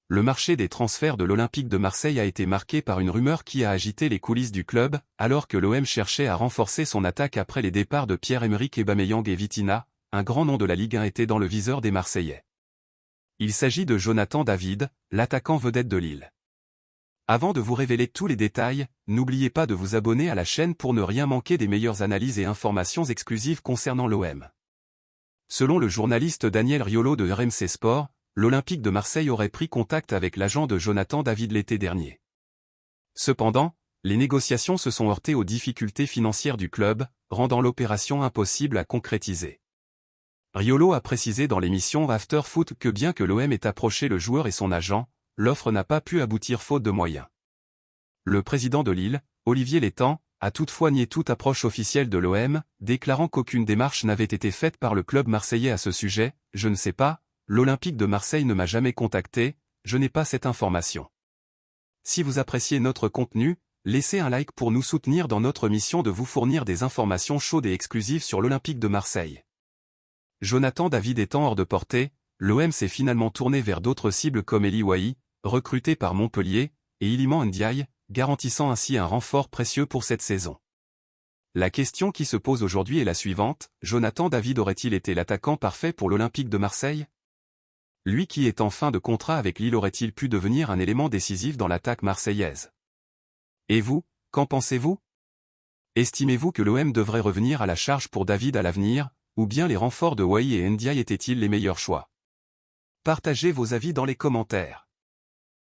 le marché des transferts de l'Olympique de Marseille a été marqué par une rumeur qui a agité les coulisses du club, alors que l'OM cherchait à renforcer son attaque après les départs de Pierre-Emerick Aubameyang et Vitinha, un grand nom de la Ligue 1 était dans le viseur des Marseillais. Il s'agit de Jonathan David, l'attaquant vedette de Lille. Avant de vous révéler tous les détails, n'oubliez pas de vous abonner à la chaîne pour ne rien manquer des meilleures analyses et informations exclusives concernant l'OM. Selon le journaliste Daniel Riolo de RMC Sport, l'Olympique de Marseille aurait pris contact avec l'agent de Jonathan David l'été dernier. Cependant, les négociations se sont heurtées aux difficultés financières du club, rendant l'opération impossible à concrétiser. Riolo a précisé dans l'émission After Foot que bien que l'OM ait approché le joueur et son agent, l'offre n'a pas pu aboutir faute de moyens. Le président de Lille, Olivier Létang, a toutefois nié toute approche officielle de l'OM, déclarant qu'aucune démarche n'avait été faite par le club marseillais à ce sujet. « Je ne sais pas, l'Olympique de Marseille ne m'a jamais contacté, je n'ai pas cette information. » Si vous appréciez notre contenu, laissez un like pour nous soutenir dans notre mission de vous fournir des informations chaudes et exclusives sur l'Olympique de Marseille. Jonathan David étant hors de portée, l'OM s'est finalement tourné vers d'autres cibles comme Eli Wahi, recruté par Montpellier, et Iliman Ndiaye, garantissant ainsi un renfort précieux pour cette saison. La question qui se pose aujourd'hui est la suivante, Jonathan David aurait-il été l'attaquant parfait pour l'Olympique de Marseille? Lui qui est en fin de contrat avec Lille aurait-il pu devenir un élément décisif dans l'attaque marseillaise? Et vous, qu'en pensez-vous? Estimez-vous que l'OM devrait revenir à la charge pour David à l'avenir, ou bien les renforts de Wahi et Ndiaye étaient-ils les meilleurs choix? Partagez vos avis dans les commentaires.